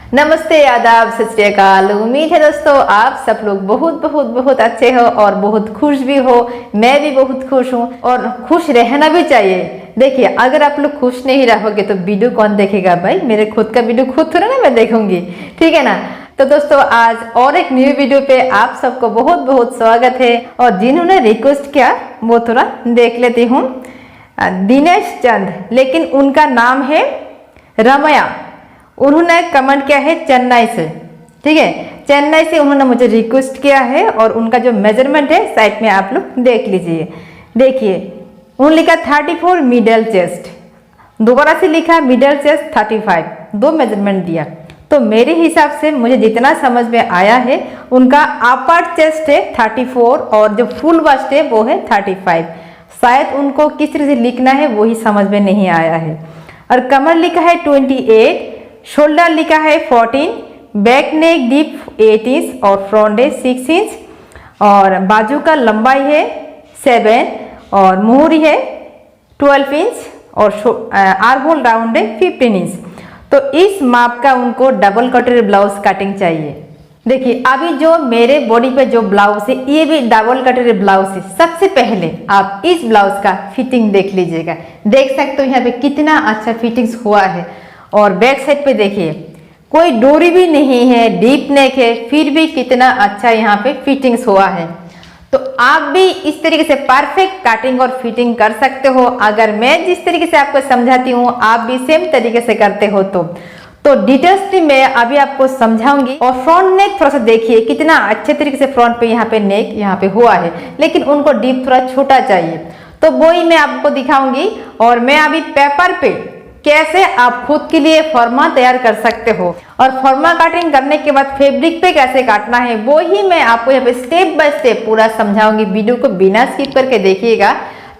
नमस्ते, आदाब, सत श्री अकाल। उम्मीद है दोस्तों आप सब लोग बहुत बहुत बहुत अच्छे हो और बहुत खुश भी हो। मैं भी बहुत खुश हूँ और खुश रहना भी चाहिए। देखिए, अगर आप लोग खुश नहीं रहोगे तो वीडियो कौन देखेगा भाई? मेरे खुद का वीडियो खुद थोड़ा ना मैं देखूंगी, ठीक है ना। तो दोस्तों आज और एक न्यू वीडियो पे आप सबको बहुत बहुत स्वागत है। और जिन्होंने रिक्वेस्ट किया वो थोड़ा देख लेती हूँ। दिनेश चंद, लेकिन उनका नाम है रमया। उन्होंने कमेंट किया है चेन्नई से, ठीक है। चेन्नई से उन्होंने मुझे रिक्वेस्ट किया है और उनका जो मेजरमेंट है साइड में आप लोग देख लीजिए। देखिए, उन्होंने लिखा 34 मिडल चेस्ट, दोबारा से लिखा मिडल चेस्ट 35, दो मेजरमेंट दिया। तो मेरे हिसाब से मुझे जितना समझ में आया है उनका अपर चेस्ट है 34 और जो फुल बस्ट है वो है 35। शायद उनको किस तरह से लिखना है वही समझ में नहीं आया है। और कमर लिखा है 28, शोल्डर लिखा है 14, बैक नेक डीप 8 इंच और फ्रंट है 6 इंच और बाजू का लंबाई है 7 और मोहरी है 12 इंच और आर्म होल राउंड है 15 इंच। तो इस माप का उनको डबल कटोरी ब्लाउज कटिंग चाहिए। देखिए, अभी जो मेरे बॉडी पे जो ब्लाउज है ये भी डबल कटोरी ब्लाउज है। सबसे पहले आप इस ब्लाउज का फिटिंग देख लीजिएगा। देख सकते हो यहाँ पे कितना अच्छा फिटिंग्स हुआ है। और बैक साइड पे देखिए, कोई डोरी भी नहीं है, डीप नेक है, फिर भी कितना अच्छा यहाँ पे फिटिंग्स हुआ है। तो आप भी इस तरीके से परफेक्ट कटिंग और फिटिंग कर सकते हो। अगर मैं जिस तरीके से आपको समझाती हूँ आप भी सेम तरीके से करते हो तो डिटेल्स भी मैं अभी आपको समझाऊंगी। और फ्रंट नेक थोड़ा सा देखिए कितना अच्छे तरीके से फ्रंट पे यहाँ पे नेक यहाँ पे हुआ है, लेकिन उनको डीप थोड़ा छोटा चाहिए। तो वही मैं आपको दिखाऊंगी। और मैं अभी पेपर पे कैसे आप खुद के लिए फॉर्मा तैयार कर सकते हो और फॉर्मा कटिंग करने के बाद फैब्रिक पे कैसे काटना है वो ही मैं आपको यहाँ पे स्टेप बाय स्टेप पूरा समझाऊंगी। वीडियो को बिना स्किप करके देखिएगा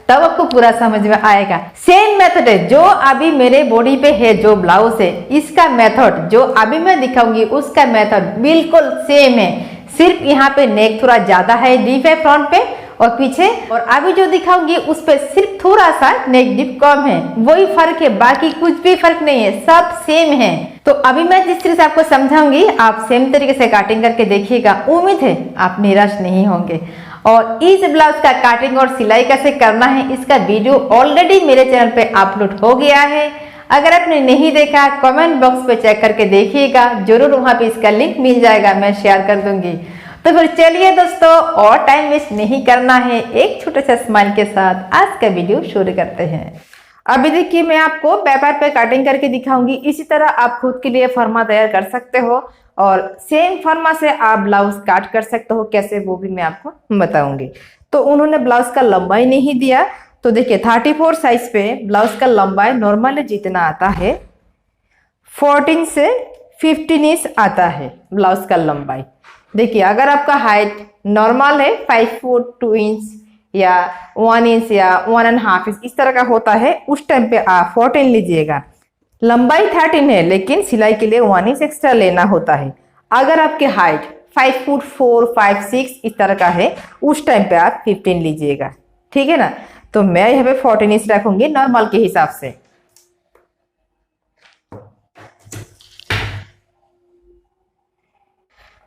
तब आपको पूरा समझ में आएगा। सेम मेथड है जो अभी मेरे बॉडी पे है, जो ब्लाउज है इसका मेथड जो अभी मैं दिखाऊंगी उसका मेथड बिल्कुल सेम है। सिर्फ यहाँ पे नेक थोड़ा ज्यादा है, डीप है फ्रंट पे और पीछे। और अभी जो दिखाऊंगी उस पे सिर्फ थोड़ा सा नेक डीप कम है, वही फर्क है, बाकी कुछ भी फर्क नहीं है, सब सेम है। तो अभी मैं जिस तरह से आपको समझाऊंगी आप सेम तरीके से कटिंग करके देखिएगा। उम्मीद है आप निराश नहीं होंगे। और इस ब्लाउज का कटिंग और सिलाई कैसे करना है इसका वीडियो ऑलरेडी मेरे चैनल पे अपलोड हो गया है। अगर आपने नहीं देखा कमेंट बॉक्स पे चेक करके देखिएगा, जरूर वहां पे इसका लिंक मिल जाएगा, मैं शेयर कर दूंगी। तो फिर चलिए दोस्तों, और टाइम वेस्ट नहीं करना है, एक छोटे से स्माइल के साथ आज का वीडियो शुरू करते हैं। अभी देखिए, मैं आपको पेपर पे कटिंग करके दिखाऊंगी। इसी तरह आप खुद के लिए फॉर्मा तैयार कर सकते हो और सेम फॉर्मा से आप ब्लाउज काट कर सकते हो। कैसे वो भी मैं आपको बताऊंगी। तो उन्होंने ब्लाउज का लंबाई नहीं दिया। तो देखिए 34 साइज पे ब्लाउज का लंबाई नॉर्मली जितना आता है 14 से 15 इंच आता है ब्लाउज का लंबाई। देखिए, अगर आपका हाइट नॉर्मल है 5 फुट 2 इंच या 1 इंच या 1.5 इंच इस तरह का होता है, उस टाइम पे आप 14 लीजिएगा। लंबाई 13 है लेकिन सिलाई के लिए 1 इंच एक्स्ट्रा लेना होता है। अगर आपके हाइट 5 फुट 4 5 6 इस तरह का है उस टाइम पे आप 15 लीजिएगा, ठीक है ना। तो मैं यहाँ पे 14 इंच रखूंगी नॉर्मल के हिसाब से।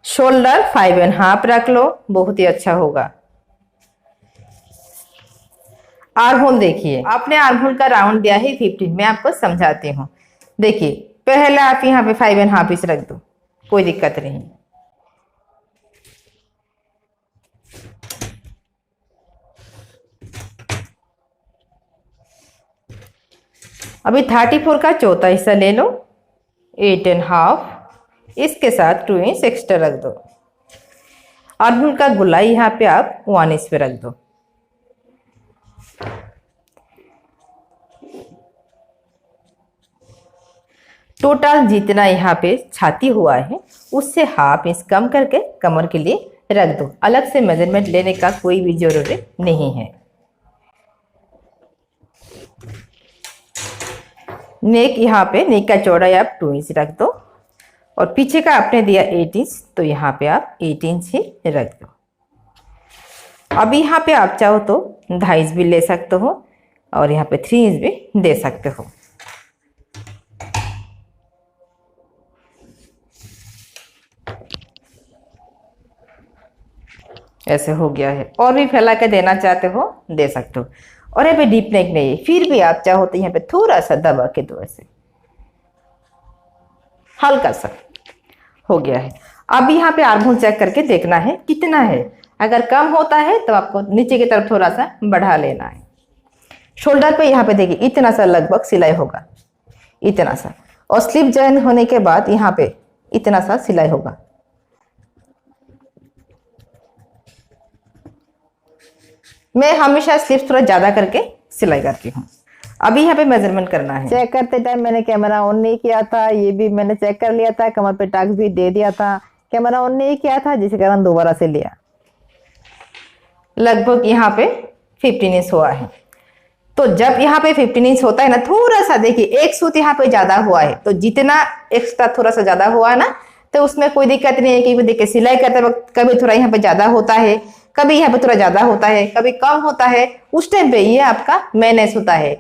शोल्डर 5.5 रख लो, बहुत ही अच्छा होगा। आर्म होल देखिए, आपने आर्म होल का राउंड दिया है 15। मैं आपको समझाती हूँ। देखिए, पहले आप यहाँ पे 5.5 इंच रख दो, कोई दिक्कत नहीं। अभी 34 का चौथा हिस्सा ले लो, 8.5, इसके साथ 2 इंच एक्स्ट्रा रख दो। आर्म होल का गुलाई यहाँ पे आप 1 इंच पे रख दो। टोटल जितना यहाँ पे छाती हुआ है उससे हाफ इंच कम करके कमर के लिए रख दो। अलग से मेजरमेंट लेने का कोई भी जरूरत नहीं है। नेक यहाँ पे नेक का चौड़ाई आप 2 इंच रख दो और पीछे का आपने दिया 8 इंच, तो यहाँ पे आप 8 इंच ही रख दो। अब यहाँ पे आप चाहो तो 2.5 इंच भी ले सकते हो और यहाँ पे 3 इंच भी दे सकते हो। ऐसे हो गया है। और भी फैला के देना चाहते हो दे सकते हो। और यहाँ पे डीप नेक नहीं है, फिर भी आप चाहो तो यहाँ पे थोड़ा सा दबा के दो, ऐसे हल्का सा हो गया है। अब यहाँ पे आर्महोल चेक करके देखना है कितना है। अगर कम होता है तो आपको नीचे की तरफ थोड़ा सा बढ़ा लेना है। शोल्डर पे यहाँ पे देखिए इतना सा लगभग सिलाई होगा, इतना सा। और स्लिप जॉइन होने के बाद यहाँ पे इतना सा सिलाई होगा। मैं हमेशा स्लिप थोड़ा ज्यादा करके सिलाई करती हूँ। अभी यहाँ पे मेजरमेंट करना है। चेक करते टाइम मैंने कैमरा ऑन नहीं किया था, ये भी मैंने चेक कर लिया था, कमर पे टक्स भी दे दिया था, कैमरा ऑन नहीं किया था जिसके कारण दोबारा से लिया। लगभग यहाँ पे 15 इंच हुआ है। तो जब यहाँ पे 15 इंच होता है ना, थोड़ा सा देखिए एक सूत यहाँ पे ज्यादा हुआ है, तो जितना एक्स्ट्रा थोड़ा सा ज्यादा हुआ है ना, तो उसमें कोई दिक्कत नहीं है। कि देखिए सिलाई करते वक्त कभी थोड़ा यहाँ पे ज्यादा होता है, कभी यहाँ पे थोड़ा ज्यादा होता है, कभी कम होता है, उस टाइम पे ये आपका मैनेज होता है।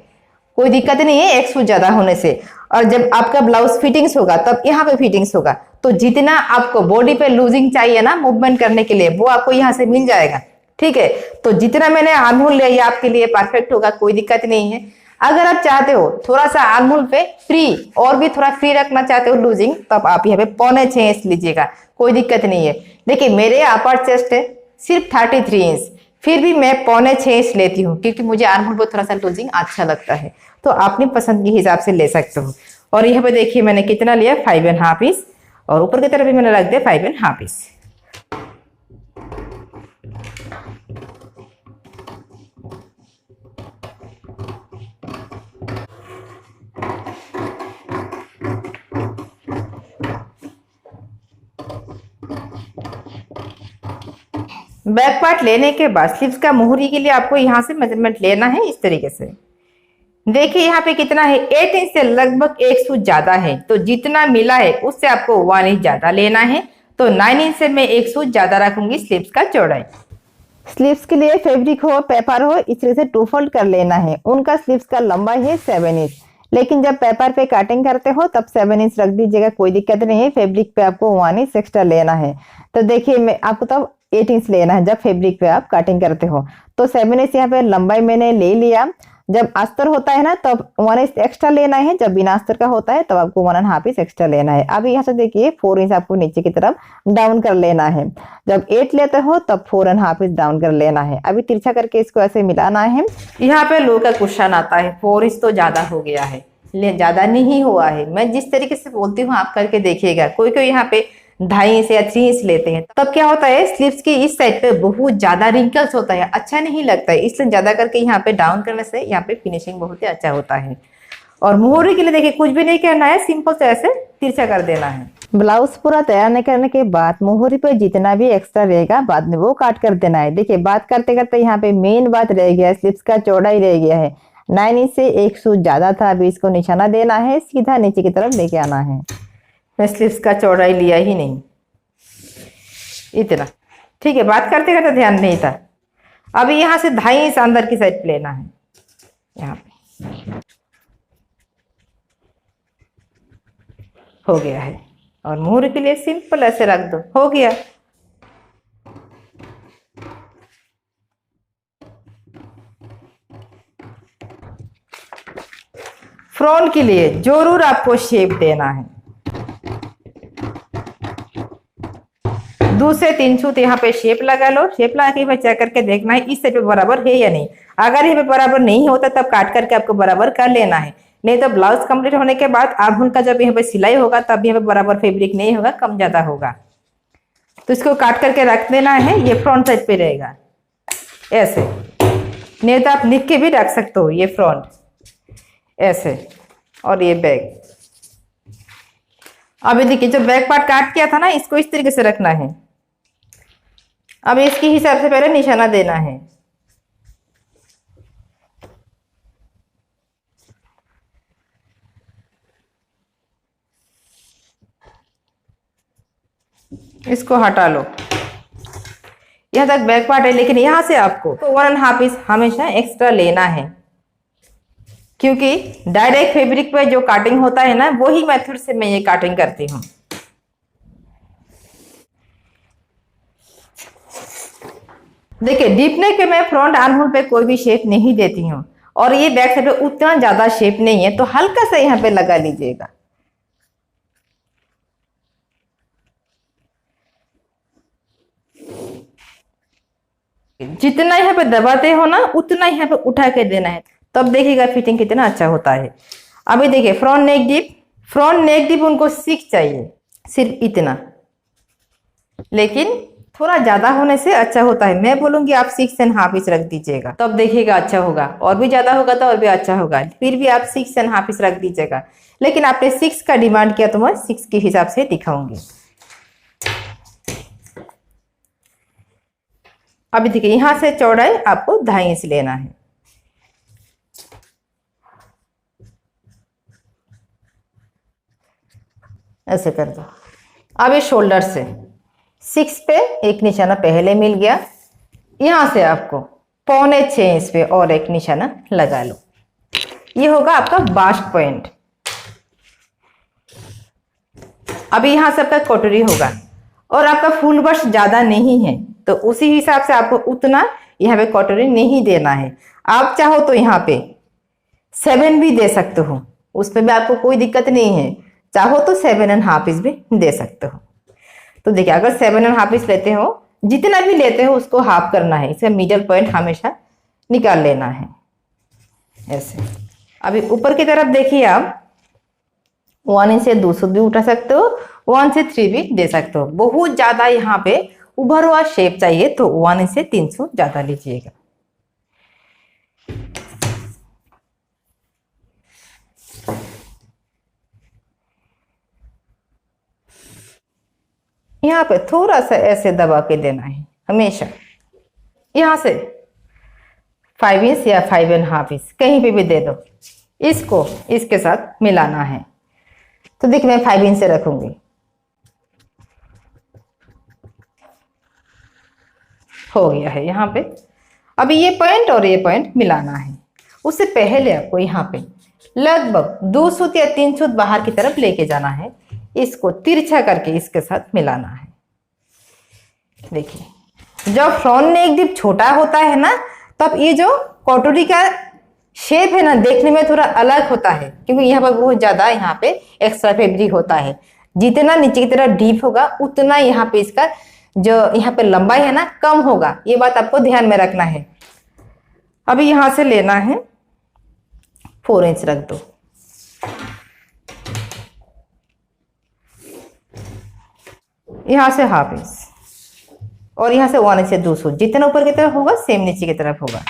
कोई दिक्कत नहीं है एक सूत ज्यादा होने से। और जब आपका ब्लाउज फिटिंग्स होगा तब यहाँ पे फिटिंग्स होगा, तो जितना आपको बॉडी पे लूजिंग चाहिए ना मूवमेंट करने के लिए, वो आपको यहाँ से मिल जाएगा। ठीक है, तो जितना मैंने आर्महोल लिया ये आपके लिए परफेक्ट होगा, कोई दिक्कत नहीं है। अगर आप चाहते हो थोड़ा सा आर्महोल पे फ्री और भी थोड़ा फ्री रखना चाहते हो लूजिंग, तब आप यहाँ पे 0.25 इंच लीजिएगा, कोई दिक्कत नहीं है। देखिए मेरे अपर चेस्ट है सिर्फ 33 इंच, फिर भी मैं 0.25 इंच लेती हूँ क्योंकि मुझे आर्महोल पर थोड़ा सा लूजिंग अच्छा लगता है। तो अपनी पसंद के हिसाब से ले सकते हो। और यहाँ पे देखिए मैंने कितना लिया, 5.5 इंच, और ऊपर की तरफ भी मैंने रख दिया 5.5 इंच। बैक पार्ट लेने के बाद स्लीव्स का मोहरी के लिए आपको यहाँ से मेजरमेंट लेना है इस तरीके से। देखिए यहाँ पे कितना है, 8 इंच से लगभग 1 सूत ज्यादा है, तो जितना मिला है उससे आपको 1 इंच ज्यादा लेना है। तो 9 इंच से मैं 1 सूत ज्यादा रखूंगी स्लीव्स का चौड़ाई। स्लीव्स के लिए फैब्रिक हो पेपर हो इस तरह से 2 फोल्ड कर लेना है। उनका स्लीव्स का लंबाई है 7 इंच, लेकिन जब पेपर पे कटिंग करते हो तब 7 इंच रख दीजिएगा, कोई दिक्कत नहीं है। फैब्रिक पे आपको 1 इंच एक्स्ट्रा लेना है। तो देखिए मैं आपको तब 8 इंच लेना है जब फैब्रिक पे आप कटिंग करते हो। तो 7 इंच यहाँ पे लंबाई मैंने ले लिया। जब अस्तर होता है ना तब 1 इंच एक्स्ट्रा लेना है, जब बिना अस्तर का होता है तब आपको 1.5 इंच एक्स्ट्रा लेना है। अब यहाँ से देखिए 4 इंच आपको नीचे की तरफ डाउन कर लेना है। जब 8 लेते हो तब 4.5 इंच डाउन कर लेना है। अभी तिरछा करके इसको ऐसे मिलाना है। यहाँ पे लो का क्वेश्चन आता है, 4 इंच तो ज्यादा हो गया है, ज्यादा नहीं हुआ है। मैं जिस तरीके से बोलती हूँ आप करके देखिएगा। कोई कोई यहाँ पे 2.5 इंच या 3 इंच लेते हैं, तब क्या होता है स्लीव्स की इस साइड पे बहुत ज्यादा रिंकल्स होता है, अच्छा नहीं लगता है। इसलिए ज्यादा करके यहाँ पे डाउन करने से यहाँ पे फिनिशिंग बहुत ही अच्छा होता है। और मोहरी के लिए देखिए कुछ भी नहीं करना है, सिंपल से ऐसे तिरछा कर देना है। ब्लाउज पूरा तैयार नहीं करने के बाद मोहरी पे जितना भी एक्स्ट्रा रहेगा बाद में वो काट कर देना है। देखिए बात करते करते यहाँ पे मेन बात रह गया है, स्लीव्स का चौड़ाई रह गया है। 9 इंच से 1 सूत ज्यादा था, अभी इसको निशाना देना है, सीधा नीचे की तरफ लेके आना है। मैं स्लीव्स का चौड़ाई लिया ही नहीं, इतना। ठीक है, बात करते करते ध्यान नहीं था। अभी यहाँ से 2.5 इंच अंदर की साइड लेना है, यहाँ पे हो गया है। और मोहरी के लिए सिंपल ऐसे रख दो, हो गया। फ्रंट के लिए जरूर आपको शेप देना है। 2 से 3 सूत यहाँ पे शेप लगा लो। शेप लगा के चेक करके देखना है इस साइड पे बराबर है या नहीं। अगर यहाँ पे बराबर नहीं होता तब काट करके आपको बराबर कर लेना है। नहीं तो ब्लाउज कंप्लीट होने के बाद आर्महोल का जब यहाँ पे सिलाई होगा तब यहाँ पे बराबर फैब्रिक नहीं होगा, कम ज्यादा होगा। तो इसको काट करके रख देना है। ये फ्रंट साइड पे रहेगा ऐसे, नहीं तो आप लिख के भी रख सकते हो, ये फ्रंट ऐसे और ये बैक। अभी देखिए जो बैक पार्ट काट किया था ना, इसको इस तरीके से रखना है। अब इसके हिसाब से पहले निशाना देना है। इसको हटा लो। यहां तक बैक पार्ट है, लेकिन यहां से आपको तो 1.5 इंच हमेशा एक्स्ट्रा लेना है, क्योंकि डायरेक्ट फैब्रिक पे जो काटिंग होता है ना, वही मेथड से मैं ये काटिंग करती हूँ। देखिए डीप नेक पे मैं फ्रंट आर्म होल पे कोई भी शेप नहीं देती हूँ, और ये बैक साइड पे उतना ज्यादा शेप नहीं है, तो हल्का सा यहाँ पे लगा लीजिएगा। जितना यहाँ पे दबाते हो ना उतना यहाँ पे उठा के देना है, तब देखिएगा फिटिंग कितना अच्छा होता है। अभी देखिए फ्रंट नेक डीप उनको 6 चाहिए, सिर्फ इतना, लेकिन थोड़ा ज्यादा होने से अच्छा होता है। मैं बोलूंगी आप 6.5 इंच रख दीजिएगा, तब देखिएगा अच्छा होगा। और भी ज्यादा होगा तो और भी अच्छा होगा, फिर भी आप 6.5 इंच रख दीजिएगा। लेकिन आपने 6 का डिमांड किया तो मैं 6 के हिसाब से दिखाऊंगी। अभी देखिए यहां से चौड़ाई आपको 2.5 इंच लेना है। ऐसे कर दो। अब ये शोल्डर से 6 पे एक निशाना पहले मिल गया, यहां से आपको 6.25 इंच पे और एक निशाना लगा लो। ये होगा आपका बास्ट पॉइंट। अभी यहां से आपका कटोरी होगा, और आपका फुल बस्ट ज्यादा नहीं है, तो उसी हिसाब से आपको उतना यहाँ पे कटोरी नहीं देना है। आप चाहो तो यहाँ पे 7 भी दे सकते हो, उसमें भी आपको कोई दिक्कत नहीं है। चाहो तो 7.5 इंच भी दे सकते हो। तो देखिए अगर 7.5 इंच लेते हो, जितना भी लेते हो उसको हाफ करना है, इसका मिडल पॉइंट हमेशा निकाल लेना है ऐसे। अभी ऊपर की तरफ देखिए आप 1 इंच से 2 सूत भी उठा सकते हो, 1 से 3 भी दे सकते हो। बहुत ज्यादा यहाँ पे उभर हुआ शेप चाहिए तो 1 इंच से 3 सूत ज्यादा लीजिएगा। यहाँ पे थोड़ा सा ऐसे दबा के देना है हमेशा। यहां से 5 इंच या 5.5 इंच कहीं पे भी दे दो, इसको इसके साथ मिलाना है। तो देखिए मैं 5 इंच से रखूंगी, हो गया है यहाँ पे। अभी ये पॉइंट और ये पॉइंट मिलाना है। उससे पहले आपको यहाँ पे लगभग 2 सूत या 3 सूत बाहर की तरफ लेके जाना है, इसको तिरछा करके इसके साथ मिलाना है। देखिए जब फ्रंट नेक डीप छोटा होता है ना, तब ये जो कटोरी का शेप है ना देखने में थोड़ा अलग होता है, क्योंकि यहाँ पर बहुत ज्यादा यहाँ पे एक्स्ट्रा फैब्रिक होता है। जितना नीचे की तरफ डीप होगा उतना यहाँ पे इसका जो यहाँ पे लंबाई है ना कम होगा, ये बात आपको ध्यान में रखना है। अभी यहां से लेना है 4 इंच रख दो, यहां से 1/2 इंच, और यहां से 1 इंच से 2 सूत। जितना ऊपर की तरफ होगा सेम नीचे की तरफ होगा।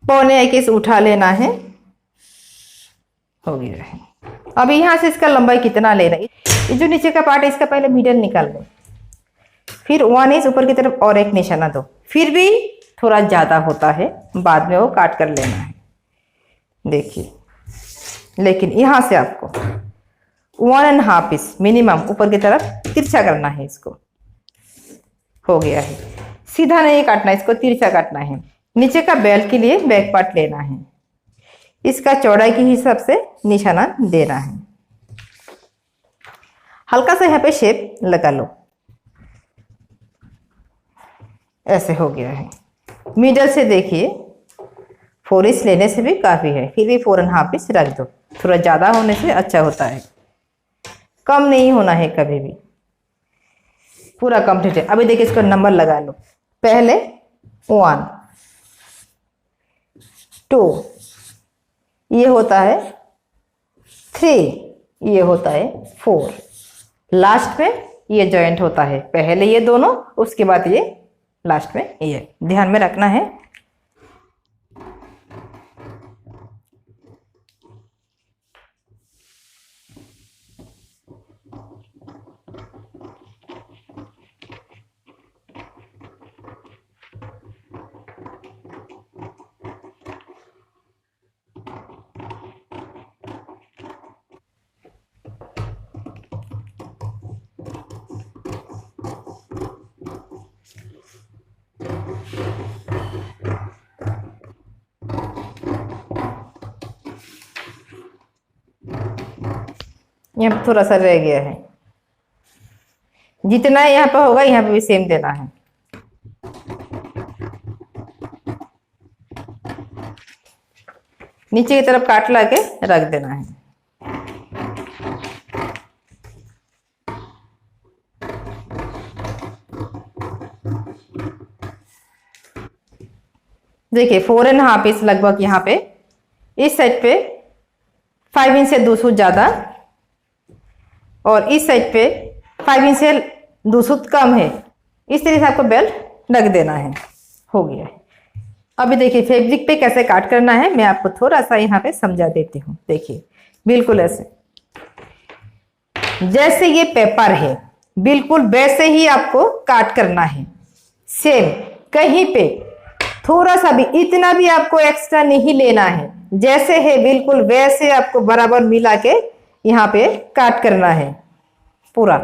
पौने 1 इंच उठा लेना है, हो गया है। अभी यहां से इसका लंबाई कितना लेना है, ये जो नीचे का पार्ट है इसका पहले मिडल निकाल लो, फिर 1 इंच ऊपर की तरफ और एक निशाना दो। फिर भी थोड़ा ज्यादा होता है, बाद में वो काट कर लेना है। देखिए लेकिन यहां से आपको 1.5 इंच मिनिमम ऊपर की तरफ तिरछा करना है इसको। हो गया है। सीधा नहीं काटना, इसको तिरछा काटना है। नीचे का बेल्ट के लिए बैक पार्ट लेना है, इसका चौड़ाई के हिसाब से निशाना देना है। हल्का सा यहाँ पे शेप लगा लो, ऐसे हो गया है। मिडल से देखिए 4 इंच लेने से भी काफी है, फिर भी 4.5 इंच रख दो, थोड़ा ज्यादा होने से अच्छा होता है, कम नहीं होना है कभी भी। पूरा कंप्लीट है। अभी देखिए इसको नंबर लगा लो, पहले 1 2, ये होता है 3, ये होता है 4, लास्ट में ये जॉइंट होता है। पहले ये दोनों, उसके बाद ये लास्ट में, ये ध्यान में रखना है। यहाँ पे थोड़ा सा रह गया है, जितना यहाँ पे होगा यहाँ पे भी सेम देना है। नीचे की तरफ काट ला के रख देना है। देखिए 4.5 इंच लगभग यहाँ पे, इस साइड पे 5 इंच से 2 सूत ज्यादा और इस साइड पे 5 इंच से 2 सूत कम है। इस तरीके से आपको बेल्ट रख देना है। हो गया है। अभी देखिए फैब्रिक पे कैसे काट करना है मैं आपको थोड़ा सा यहाँ पे समझा देती हूँ। देखिए बिल्कुल ऐसे, जैसे ये पेपर है बिल्कुल वैसे ही आपको काट करना है। सेम, कहीं पे थोड़ा सा भी, इतना भी आपको एक्स्ट्रा नहीं लेना है। जैसे है बिल्कुल वैसे आपको बराबर मिला के यहाँ पे काट करना है। पूरा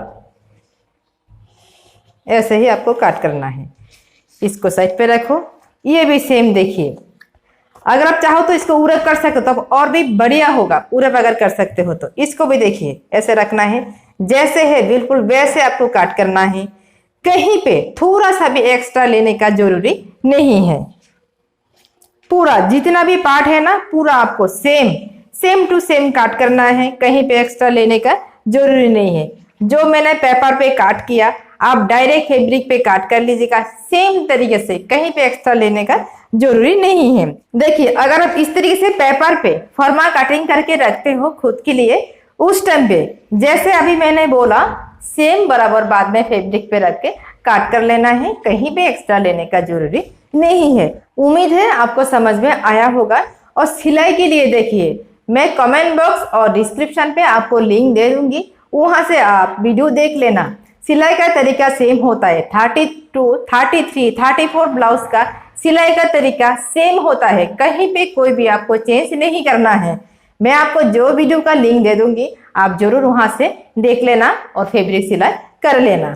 ऐसे ही आपको काट करना है। इसको साइड पे रखो। ये भी सेम देखिए, अगर आप चाहो तो इसको उरब कर सकते हो तो और भी बढ़िया होगा। उरब अगर कर सकते हो तो इसको भी देखिए ऐसे रखना है। जैसे है बिल्कुल वैसे आपको काट करना है। कहीं पे थोड़ा सा भी एक्स्ट्रा लेने का जरूरी नहीं है। पूरा जितना भी पार्ट है ना पूरा आपको सेम टू सेम काट करना है। कहीं पे एक्स्ट्रा लेने का जरूरी नहीं है। जो मैंने पेपर पे काट किया आप डायरेक्ट फैब्रिक पे काट कर लीजिएगा सेम तरीके से। कहीं पे एक्स्ट्रा लेने का जरूरी नहीं है। देखिए अगर आप इस तरीके से पेपर पे फर्मा कटिंग करके रखते हो खुद के लिए, उस टाइम पे जैसे अभी मैंने बोला सेम बराबर बाद में फैब्रिक पे रख के काट कर लेना है। कहीं पे एक्स्ट्रा लेने का जरूरी नहीं है। उम्मीद है आपको समझ में आया होगा। और सिलाई के लिए देखिए मैं कमेंट बॉक्स और डिस्क्रिप्शन पे आपको लिंक दे दूंगी, वहां से आप वीडियो देख लेना। सिलाई का तरीका सेम होता है। 32, 33, 34 ब्लाउज का सिलाई का तरीका सेम होता है। कहीं पे कोई भी आपको चेंज नहीं करना है। मैं आपको जो वीडियो का लिंक दे दूंगी आप जरूर वहां से देख लेना और फैब्रिक सिलाई कर लेना।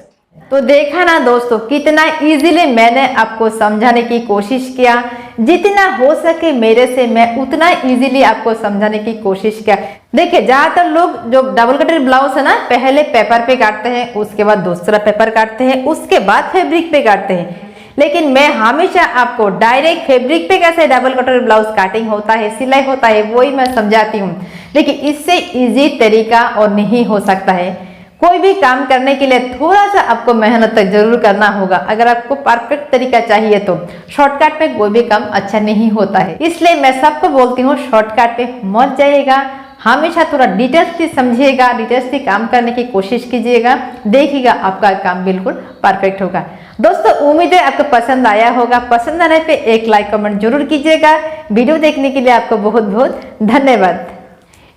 तो देखा ना दोस्तों कितना इजीली मैंने आपको समझाने की कोशिश किया। जितना हो सके मेरे से मैं उतना इजीली आपको समझाने की कोशिश किया। देखिए ज्यादातर लोग जो डबल कटेड ब्लाउज है ना पहले पेपर पे काटते हैं, उसके बाद दूसरा पेपर काटते हैं, उसके बाद फैब्रिक पे काटते हैं। लेकिन मैं हमेशा आपको डायरेक्ट फैब्रिक पे कैसे डबल कटेड ब्लाउज काटिंग होता है, सिलाई होता है, वही मैं समझाती हूँ। लेकिन इससे इजी तरीका और नहीं हो सकता है। कोई भी काम करने के लिए थोड़ा सा आपको मेहनत तक जरूर करना होगा। अगर आपको परफेक्ट तरीका चाहिए तो शॉर्टकट पे कोई भी काम अच्छा नहीं होता है। इसलिए मैं सबको बोलती हूँ शॉर्टकट पे मत जाइएगा, हमेशा थोड़ा डिटेल्स से समझिएगा, डिटेल्स से काम करने की कोशिश कीजिएगा, देखिएगा आपका काम बिल्कुल परफेक्ट होगा। दोस्तों उम्मीद है आपको पसंद आया होगा। पसंद आने पे एक लाइक कमेंट जरूर कीजिएगा। वीडियो देखने के लिए आपको बहुत बहुत धन्यवाद।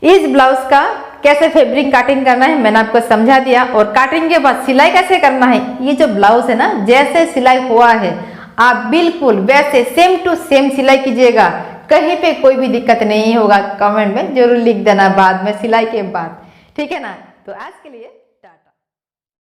इस ब्लाउज का कैसे फैब्रिक काटिंग करना है मैंने आपको समझा दिया, और काटिंग के बाद सिलाई कैसे करना है। ये जो ब्लाउज है ना जैसे सिलाई हुआ है आप बिल्कुल वैसे सेम टू सेम सिलाई कीजिएगा। कहीं पे कोई भी दिक्कत नहीं होगा। कमेंट में जरूर लिख देना बाद में सिलाई के बाद, ठीक है ना। तो आज के लिए